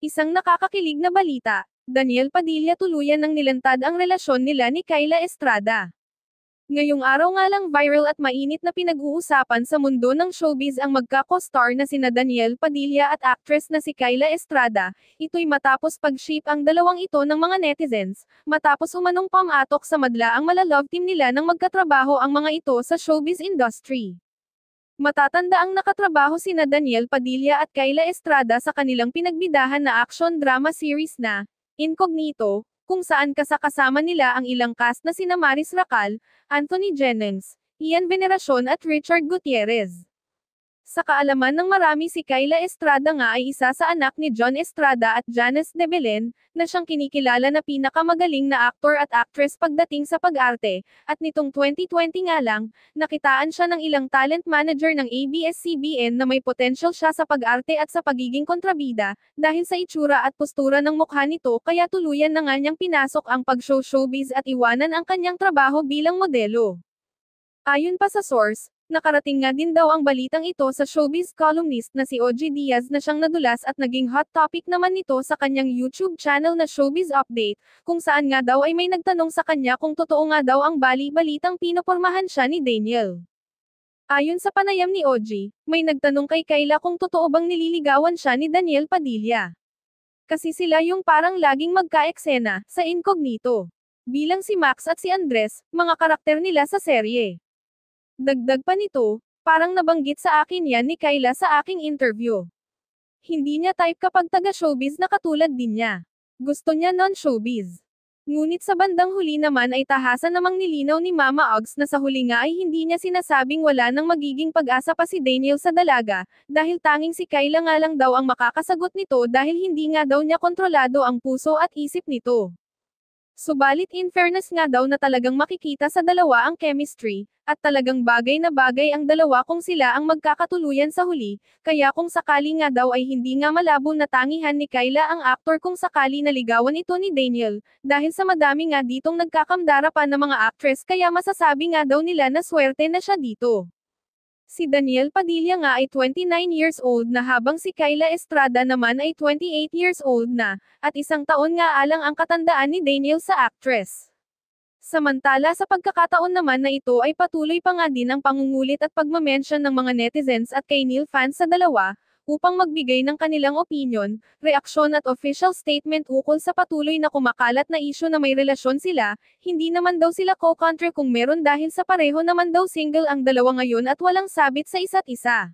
Isang nakakakilig na balita, Daniel Padilla tuluyan ng nilantad ang relasyon nila ni Kyla Estrada. Ngayong araw nga lang viral at mainit na pinag-uusapan sa mundo ng showbiz ang magka-co-star na sina Daniel Padilla at actress na si Kyla Estrada, ito'y matapos pag-ship ang dalawang ito ng mga netizens, matapos umanong pamatok sa madla ang mala-love team nila nang magkatrabaho ang mga ito sa showbiz industry. Matatanda ang nakatrabaho sina Daniel Padilla at Kyla Estrada sa kanilang pinagbidahan na action drama series na Incognito, kung saan kasama nila ang ilang cast na sina Maris Racal, Anthony Jennings, Ian Veneracion at Richard Gutierrez. Sa kaalaman ng marami, si Kyla Estrada nga ay isa sa anak ni John Estrada at Janice de Belen, na siyang kinikilala na pinakamagaling na aktor at actress pagdating sa pag-arte, at nitong 2020 nga lang, nakitaan siya ng ilang talent manager ng ABS-CBN na may potential siya sa pag-arte at sa pagiging kontrabida, dahil sa itsura at postura ng mukha nito kaya tuluyan na nga niyang pinasok ang pag-showbiz at iwanan ang kanyang trabaho bilang modelo. Ayon pa sa source, nakarating nga din daw ang balitang ito sa showbiz columnist na si OG Diaz na siyang nadulas at naging hot topic naman nito sa kanyang YouTube channel na Showbiz Update, kung saan nga daw ay may nagtanong sa kanya kung totoo nga daw ang bali-balitang pinopormahan siya ni Daniel. Ayon sa panayam ni OG, may nagtanong kay Kyla kung totoo bang nililigawan siya ni Daniel Padilla. Kasi sila yung parang laging magka-eksena sa Incognito. Bilang si Max at si Andres, mga karakter nila sa serye. Dagdag pa nito, parang nabanggit sa akin yan ni Kyla sa aking interview. Hindi niya type kapag taga-showbiz na katulad din niya. Gusto niya non-showbiz. Ngunit sa bandang huli naman ay tahasan namang nilinaw ni Mama Ogs na sa huli nga ay hindi niya sinasabing wala nang magiging pag-asa pa si Daniel sa dalaga, dahil tanging si Kyla nga lang daw ang makakasagot nito dahil hindi nga daw niya kontrolado ang puso at isip nito. Subalit in fairness nga daw na talagang makikita sa dalawa ang chemistry, at talagang bagay na bagay ang dalawa kung sila ang magkakatuluyan sa huli, kaya kung sakali nga daw ay hindi nga malabo na tangihan ni Kyla ang aktor kung sakali naligawan ito ni Daniel, dahil sa madami nga ditong nagkakamdara pa na mga actress kaya masasabi nga daw nila na swerte na siya dito. Si Daniel Padilla nga ay 29 years old na habang si Kyla Estrada naman ay 28 years old na, at isang taon nga alang ang katandaan ni Daniel sa actress. Samantala sa pagkakataon naman na ito ay patuloy pa nga din ang pangungulit at pagmamention ng mga netizens at kay Neil fans sa dalawa, upang magbigay ng kanilang opinyon, reaksyon at official statement ukol sa patuloy na kumakalat na isyu na may relasyon sila, hindi naman daw sila co-country kung meron dahil sa pareho naman daw single ang dalawa ngayon at walang sabit sa isa't isa.